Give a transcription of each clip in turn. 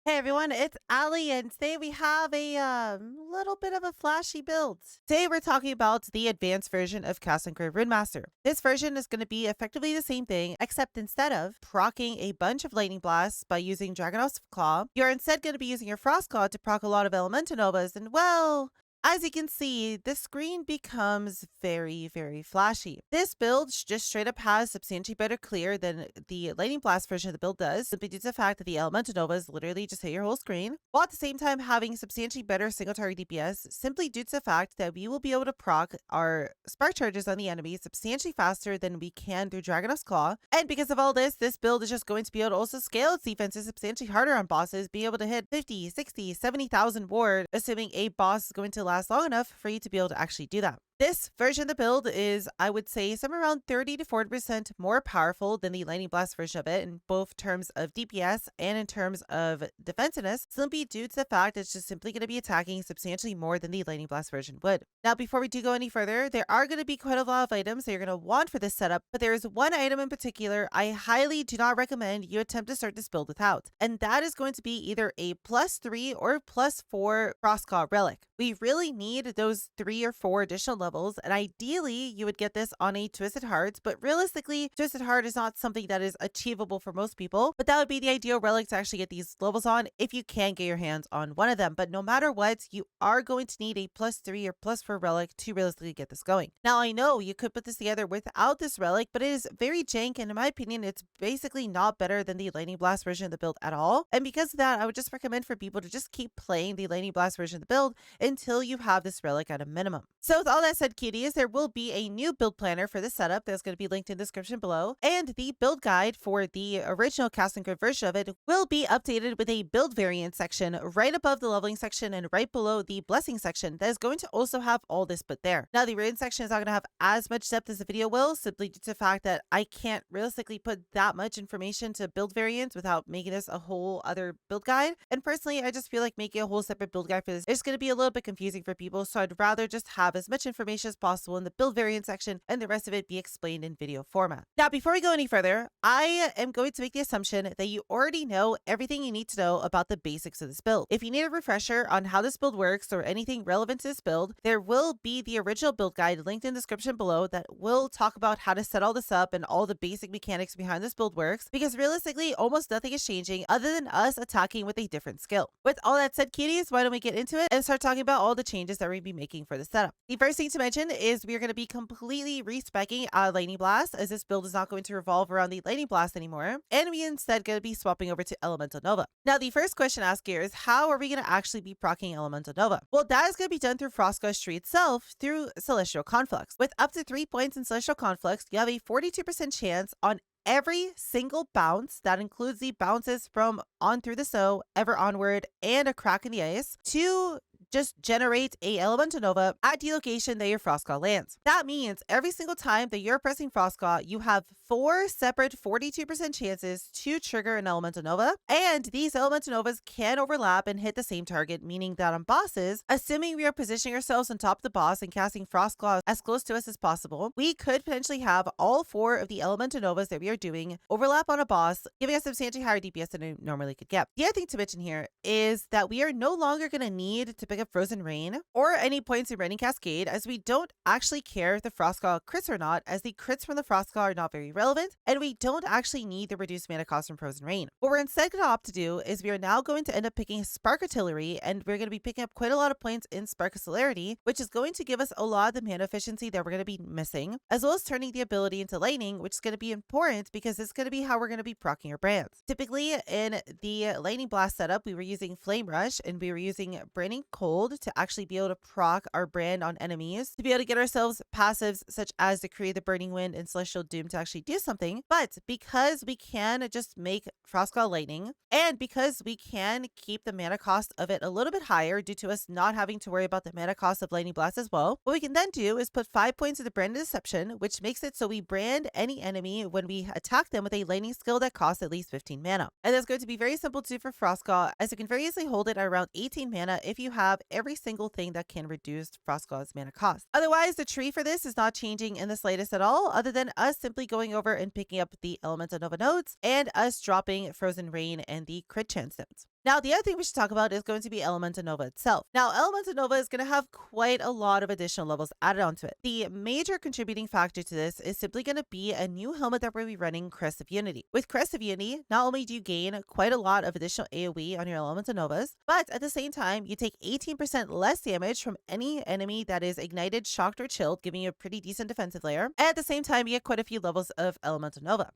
Hey everyone, it's Allie, and today we have a little bit of a flashy build. Today we're talking about the advanced version of CoC Runemaster. This version is going to be effectively the same thing, except instead of proccing a bunch of lightning blasts by using Dragonos Claw, you're instead going to be using your Frost Claw to proc a lot of Elemental Novas, and well, as you can see, the screen becomes very, very flashy. This build just straight up has substantially better clear than the Lightning Blast version of the build does, simply due to the fact that the Elemental Novas literally just hit your whole screen, while at the same time having substantially better single target DPS, simply due to the fact that we will be able to proc our spark charges on the enemy substantially faster than we can through Dragonos Claw. And because of all this build is just going to be able to also scale its defenses substantially harder on bosses, being able to hit 50, 60, 70,000 ward, assuming a boss is going to last long enough for you to be able to actually do that. This version of the build is, I would say, somewhere around 30 to 40% more powerful than the Lightning Blast version of it in both terms of DPS and in terms of defensiveness, simply due to the fact it's just simply going to be attacking substantially more than the Lightning Blast version would. Now, before we do go any further, there are going to be quite a lot of items that you're going to want for this setup, but there is one item in particular I highly do not recommend you attempt to start this build without, and that is going to be either a +3 or +4 Frost Claw relic. We really need those 3 or 4 additional levels, and ideally you would get this on a Twisted Heart, but realistically Twisted Heart is not something that is achievable for most people, but that would be the ideal relic to actually get these levels on if you can get your hands on one of them. But no matter what, you are going to need a +3 or +4 relic to realistically get this going. Now, I know you could put this together without this relic, but it is very jank, and in my opinion it's basically not better than the Lightning Blast version of the build at all. And because of that, I would just recommend for people to just keep playing the Lightning Blast version of the build until you have this relic at a minimum. So with all that said, cuties, there will be a new build planner for this setup that's going to be linked in the description below, and the build guide for the original CoC version of it will be updated with a build variant section right above the leveling section and right below the blessing section that is going to also have all this put there. Now, the variant section is not going to have as much depth as the video will, simply due to the fact that I can't realistically put that much information to build variants without making this a whole other build guide. And personally, I just feel like making a whole separate build guide for this is going to be a little bit confusing for people, so I'd rather just have as much information as possible in the build variant section and the rest of it be explained in video format. Now, before we go any further, I am going to make the assumption that you already know everything you need to know about the basics of this build. If you need a refresher on how this build works or anything relevant to this build, there will be the original build guide linked in the description below that will talk about how to set all this up and all the basic mechanics behind this build works, because realistically almost nothing is changing other than us attacking with a different skill. With all that said, cuties, why don't we get into it and start talking about all the changes that we're going to be making for the setup. The first thing to mention is we're going to be completely respecking Lightning Blast, as this build is not going to revolve around the Lightning Blast anymore, and we instead going to be swapping over to Elemental Nova. Now, the first question asked here is, how are we going to actually be proccing Elemental Nova? Well, that is going to be done through Frost Claw's tree itself through Celestial Conflux. With up to 3 points in Celestial Conflux, you have a 42% chance on every single bounce, that includes the bounces from On Through the Snow, Ever Onward, and A Crack in the Ice, to just generate a Elemental Nova at the location that your Frost Claw lands. That means every single time that you're pressing Frost Claw, you have 4 separate 42% chances to trigger an Elemental Nova, and these Elemental Novas can overlap and hit the same target, meaning that on bosses, assuming we are positioning ourselves on top of the boss and casting Frost Claw as close to us as possible, we could potentially have all 4 of the Elemental Novas that we are doing overlap on a boss, giving us substantially higher DPS than we normally could get. The other thing to mention here is that we are no longer going to need to pick up Frozen Rain or any points in Raining Cascade, as we don't actually care if the Frost Claw crits or not, as the crits from the Frost Claw are not very relevant, and we don't actually need the reduced mana cost from Frozen Rain. What we're instead going to opt to do is we are now going to end up picking Spark Artillery, and we're going to be picking up quite a lot of points in Spark Celerity, which is going to give us a lot of the mana efficiency that we're going to be missing, as well as turning the ability into Lightning, which is going to be important because it's going to be how we're going to be proccing our brands. Typically in the Lightning Blast setup, we were using Flame Rush and we were using Branding Cold to actually be able to proc our brand on enemies, to be able to get ourselves passives such as Decree the Burning Wind and Celestial Doom to actually do something. But because we can just make Frost Claw Lightning, and because we can keep the mana cost of it a little bit higher due to us not having to worry about the mana cost of Lightning Blast as well, what we can then do is put 5 points of the Brand of Deception, which makes it so we brand any enemy when we attack them with a lightning skill that costs at least 15 mana. And that's going to be very simple to do for Frost Claw, as you can very easily hold it at around 18 mana if you have every single thing that can reduce Frost Claw's mana cost. Otherwise, the tree for this is not changing in the slightest at all, other than us simply going over and picking up the Elemental Nova nodes and us dropping Frozen Rain and the crit chance nodes. Now, the other thing we should talk about is going to be Elemental Nova itself. Now, Elemental Nova is going to have quite a lot of additional levels added onto it. The major contributing factor to this is simply going to be a new helmet that we're going to be running, Crest of Unity. With Crest of Unity, not only do you gain quite a lot of additional AoE on your Elemental Novas, but at the same time, you take 18% less damage from any enemy that is ignited, shocked, or chilled, giving you a pretty decent defensive layer. And at the same time, you get quite a few levels of Elemental Nova.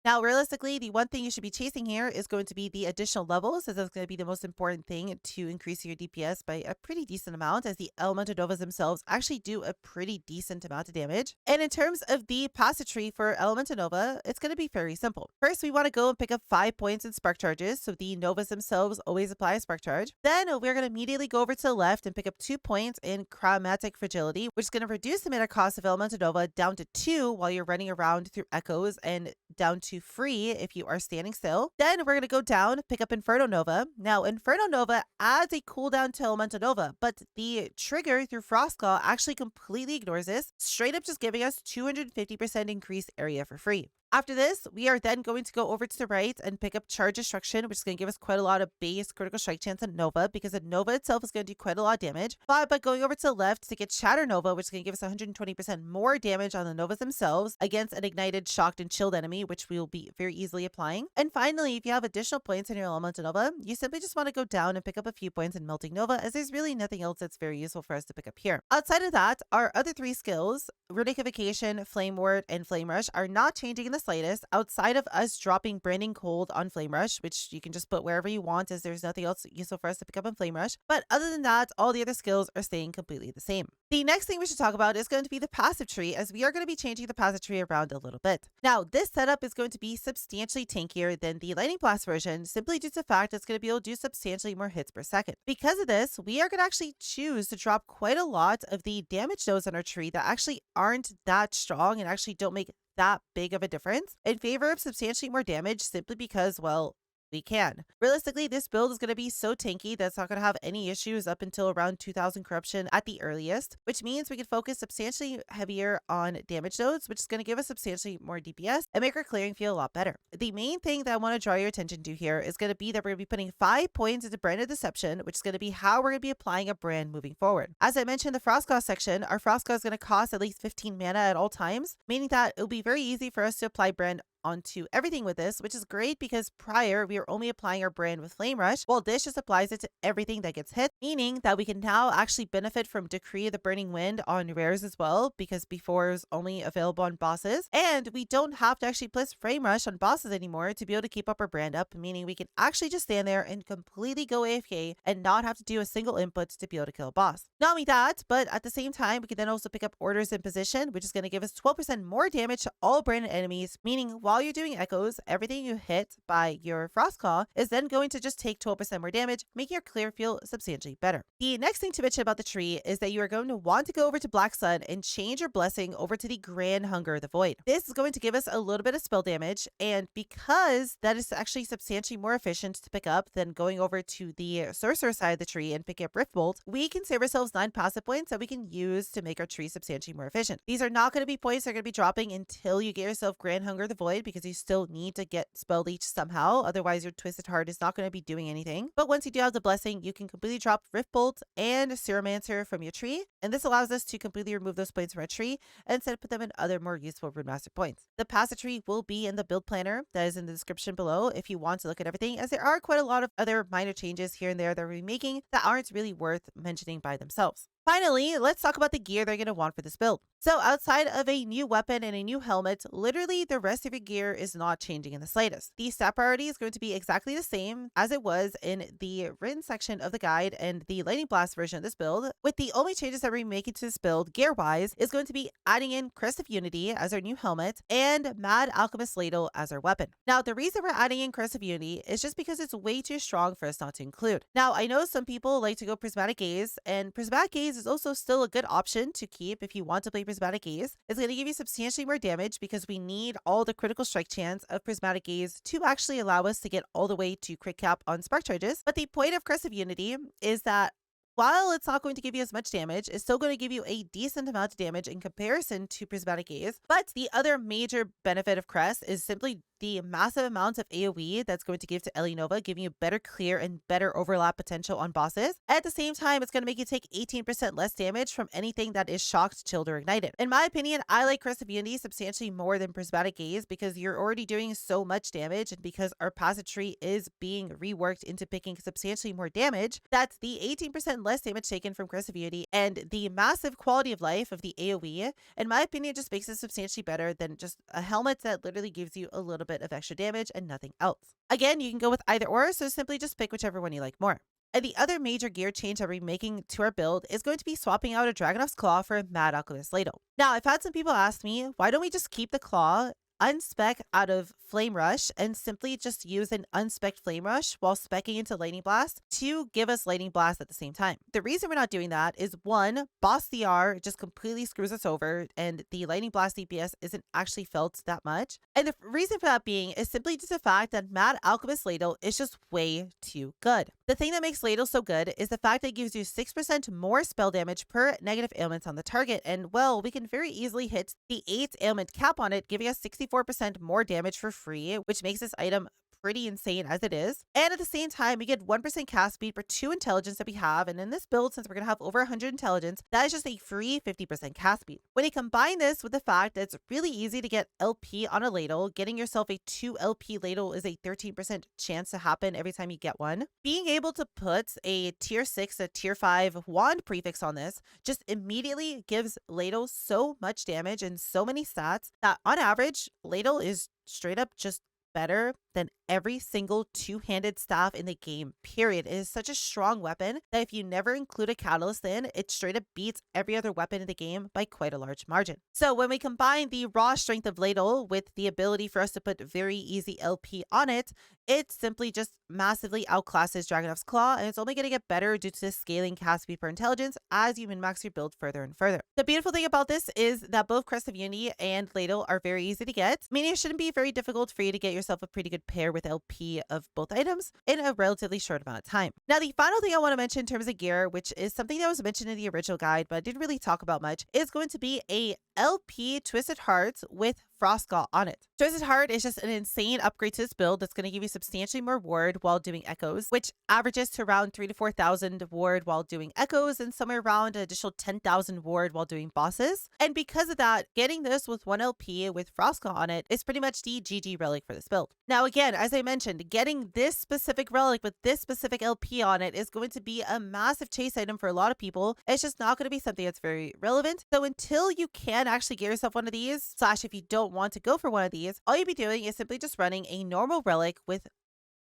Now, realistically, the one thing you should be chasing here is going to be the additional levels, as that's going to be the most important thing to increase your DPS by a pretty decent amount, as the Elemental Novas themselves actually do a pretty decent amount of damage. And in terms of the passive tree for Elemental Nova, it's going to be very simple. First, we want to go and pick up 5 points in Spark Charges, so the Novas themselves always apply a Spark Charge. Then, we're going to immediately go over to the left and pick up 2 points in Chromatic Fragility, which is going to reduce the mana cost of Elemental Nova down to 2 while you're running around through echoes, and down to free if you are standing still. Then we're going to go down, pick up Inferno Nova. Now, Inferno Nova adds a cooldown to Elemental Nova, but the trigger through Frost Claw actually completely ignores this, straight up just giving us 250% increased area for free. After this, we are then going to go over to the right and pick up Charge Destruction, which is going to give us quite a lot of base critical strike chance on Nova, because the Nova itself is going to do quite a lot of damage. But by going over to the left to get Shatter Nova, which is going to give us 120% more damage on the Novas themselves against an ignited, shocked, and chilled enemy, which we will be very easily applying. And finally, if you have additional points in your Elemental Nova, you simply just want to go down and pick up a few points in Melting Nova, as there's really nothing else that's very useful for us to pick up here. Outside of that, our other 3 skills, Runic Evocation, Flame Ward, and Flame Rush, are not changing in the slightest, outside of us dropping Branding Cold on Flame Rush, which you can just put wherever you want, as there's nothing else useful for us to pick up on Flame Rush. But other than that, all the other skills are staying completely the same. The next thing we should talk about is going to be the passive tree, as we are going to be changing the passive tree around a little bit. Now, this setup is going to be substantially tankier than the Lightning Blast version, simply due to the fact it's going to be able to do substantially more hits per second. Because of this, we are going to actually choose to drop quite a lot of the damage nodes on our tree that actually aren't that strong and actually don't make that big of a difference in favor of substantially more damage, simply because, well, we can. Realistically, this build is going to be so tanky that it's not going to have any issues up until around 2000 corruption at the earliest, which means we can focus substantially heavier on damage nodes, which is going to give us substantially more DPS and make our clearing feel a lot better. The main thing that I want to draw your attention to here is going to be that we're going to be putting 5 points into Brand of Deception, which is going to be how we're going to be applying a brand moving forward. As I mentioned in the Frost Claw section, our Frost Claw is going to cost at least 15 mana at all times, meaning that it'll be very easy for us to apply brand onto everything with this, which is great because prior we were only applying our brand with Flame Rush, while this just applies it to everything that gets hit, meaning that we can now actually benefit from Decree of the Burning Wind on rares as well, because before it was only available on bosses, and we don't have to actually place Flame Rush on bosses anymore to be able to keep up our brand up, meaning we can actually just stand there and completely go AFK and not have to do a single input to be able to kill a boss. Not only that, but at the same time, we can then also pick up Orders in Position, which is going to give us 12% more damage to all branded enemies, meaning while you're doing echoes, everything you hit by your Frost Claw is then going to just take 12% more damage, making your clear feel substantially better. The next thing to mention about the tree is that you are going to want to go over to Black Sun and change your blessing over to the Grand Hunger of the Void. This is going to give us a little bit of spell damage, and because that is actually substantially more efficient to pick up than going over to the Sorcerer side of the tree and picking up Rift Bolt, we can save ourselves 9 passive points that we can use to make our tree substantially more efficient. These are not going to be points that are going to be dropping until you get yourself Grand Hunger of the Void, because you still need to get Spell Leech somehow, otherwise your Twisted Heart is not going to be doing anything. But once you do have the blessing, you can completely drop Rift Bolt and Seromancer from your tree, and this allows us to completely remove those points from our tree and instead put them in other more useful Runemaster points. The passive tree will be in the build planner that is in the description below if you want to look at everything, as there are quite a lot of other minor changes here and there that we're making that aren't really worth mentioning by themselves. Finally, let's talk about the gear they're going to want for this build. So outside of a new weapon and a new helmet, literally the rest of your gear is not changing in the slightest. The stat priority is going to be exactly the same as it was in the written section of the guide and the Lightning Blast version of this build, with the only changes that we're making to this build gear-wise is going to be adding in Crest of Unity as our new helmet and Mad Alchemist Ladle as our weapon. Now, the reason we're adding in Crest of Unity is just because it's way too strong for us not to include. Now, I know some people like to go Prismatic Gaze, and Prismatic Gaze is also still a good option to keep if you want to play Prismatic Gaze. It's going to give you substantially more damage because we need all the critical strike chance of Prismatic Gaze to actually allow us to get all the way to crit cap on Spark Charges. But the point of Crest of Unity is that while it's not going to give you as much damage, it's still going to give you a decent amount of damage in comparison to Prismatic Gaze. But the other major benefit of Crest is simply the massive amounts of AoE that's going to give to Ellie Nova, giving you better clear and better overlap potential on bosses. At the same time, it's going to make you take 18% less damage from anything that is shocked, chilled, or ignited. In my opinion, I like Crest of Unity substantially more than Prismatic Gaze because you're already doing so much damage, and because our passive tree is being reworked into picking substantially more damage, that's the 18% less damage taken from Crest of Unity and the massive quality of life of the AoE, in my opinion, just makes it substantially better than just a helmet that literally gives you a little bit of extra damage and nothing else. Again, you can go with either or, so simply just pick whichever one you like more. And the other major gear change that we're making to our build is going to be swapping out a Dragonoff's Claw for a Mad Alchemist Ladle. Now, I've had some people ask me, why don't we just keep the Claw unspec out of Flame Rush and simply just use an unspec Flame Rush while specking into Lightning Blast to give us Lightning Blast at the same time? The reason we're not doing that is, one, Boss CR just completely screws us over and the Lightning Blast DPS isn't actually felt that much. And the reason for that being is simply just the fact that Mad Alchemist Ladle is just way too good. The thing that makes Ladle so good is the fact that it gives you 6% more spell damage per negative ailments on the target, and well, we can very easily hit the 8 ailment cap on it, giving us 64% more damage for free, which makes this item pretty insane as it is. And at the same time, we get 1% cast speed for 2 intelligence that we have, and in this build, since we're going to have over 100 intelligence, that is just a free 50% cast speed. When you combine this with the fact that it's really easy to get LP on a ladle, getting yourself a 2 LP ladle is a 13% chance to happen every time you get one. Being able to put a tier 6 to tier 5 wand prefix on this just immediately gives ladle so much damage and so many stats that on average, ladle is straight up just better than every single two-handed staff in the game, period. It is such a strong weapon that if you never include a catalyst in, it straight up beats every other weapon in the game by quite a large margin. So when we combine the raw strength of Ladle with the ability for us to put very easy LP on it, it simply just massively outclasses Dragonoff's Claw, and it's only going to get better due to the scaling cast speed per intelligence as you min-max your build further and further. The beautiful thing about this is that both Crest of Unity and Ladle are very easy to get, meaning it shouldn't be very difficult for you to get yourself a pretty good pair with LP of both items in a relatively short amount of time. Now, the final thing I want to mention in terms of gear, which is something that was mentioned in the original guide, but I didn't really talk about much, is going to be a LP Twisted Heart with Frost Claw on it. Twisted Heart is just an insane upgrade to this build that's going to give you substantially more ward while doing echoes, which averages to around 3,000 to 4,000 ward while doing echoes and somewhere around an additional 10,000 ward while doing bosses. And because of that, getting this with 1 LP with Frost Claw on it is pretty much the GG relic for this build. Now again, as I mentioned, getting this specific relic with this specific LP on it is going to be a massive chase item for a lot of people. It's just not going to be something that's very relevant. So until you can actually get yourself one of these, / if you don't want to go for one of these, all you'd be doing is simply just running a normal relic with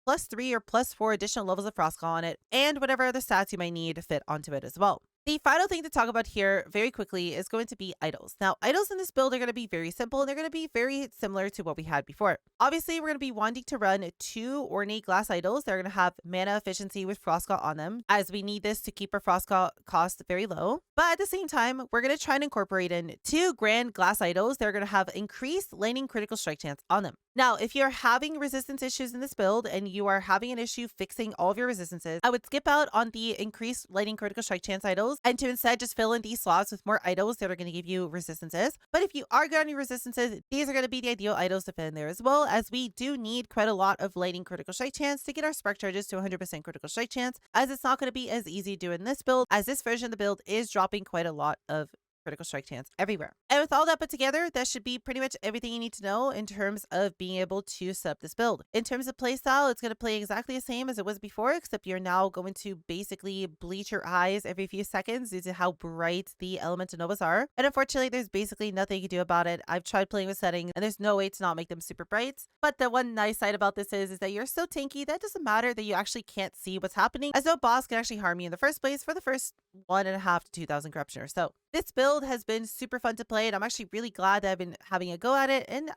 +3 or +4 additional levels of Frost Claw on it, and whatever other stats you might need to fit onto it as well. The final thing to talk about here very quickly is going to be idols. Now, idols in this build are going to be very simple, and they're going to be very similar to what we had before. Obviously, we're going to be wanting to run 2 ornate glass idols. They're going to have mana efficiency with Frost Claw on them, as we need this to keep our Frost Claw cost very low. But at the same time, we're going to try and incorporate in 2 grand glass idols. They're going to have increased lightning critical strike chance on them. Now, if you're having resistance issues in this build and you are having an issue fixing all of your resistances, I would skip out on the increased lightning critical strike chance idols and to instead just fill in these slots with more idols that are going to give you resistances. But if you are good on your resistances, these are going to be the ideal idols to fit in there as well, as we do need quite a lot of lightning critical strike chance to get our spark charges to 100% critical strike chance, as it's not going to be as easy to do in this build, as this version of the build is dropping quite a lot of critical strike chance everywhere. And with all that put together, that should be pretty much everything you need to know in terms of being able to set up this build. In terms of playstyle, it's going to play exactly the same as it was before, except you're now going to basically bleach your eyes every few seconds due to how bright the Elemental Novas are. And unfortunately, there's basically nothing you can do about it. I've tried playing with settings, and there's no way to not make them super bright. But the one nice side about this is that you're so tanky that it doesn't matter that you actually can't see what's happening, as no boss can actually harm you in the first place for the first 1.5 to 2,000 corruption or so. This build has been super fun to play, and I'm actually really glad that I've been having a go at it. And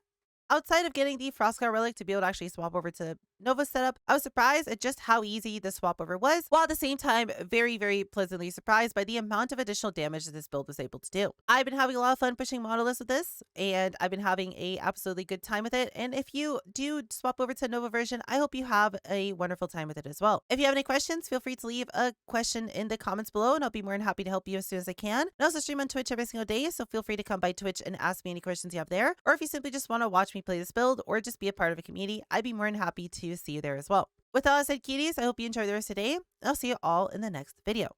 outside of getting the Frost Claw relic to be able to actually swap over to Nova setup, I was surprised at just how easy the swap over was, while at the same time, very, very pleasantly surprised by the amount of additional damage that this build was able to do. I've been having a lot of fun pushing monoliths with this, and I've been having a absolutely good time with it. And if you do swap over to Nova version, I hope you have a wonderful time with it as well. If you have any questions, feel free to leave a question in the comments below, and I'll be more than happy to help you as soon as I can. I also stream on Twitch every single day, so feel free to come by Twitch and ask me any questions you have there. Or if you simply just want to watch me play this build or just be a part of a community, I'd be more than happy to see you there as well. With all that said, cuties, I hope you enjoy the rest of the day. I'll see you all in the next video.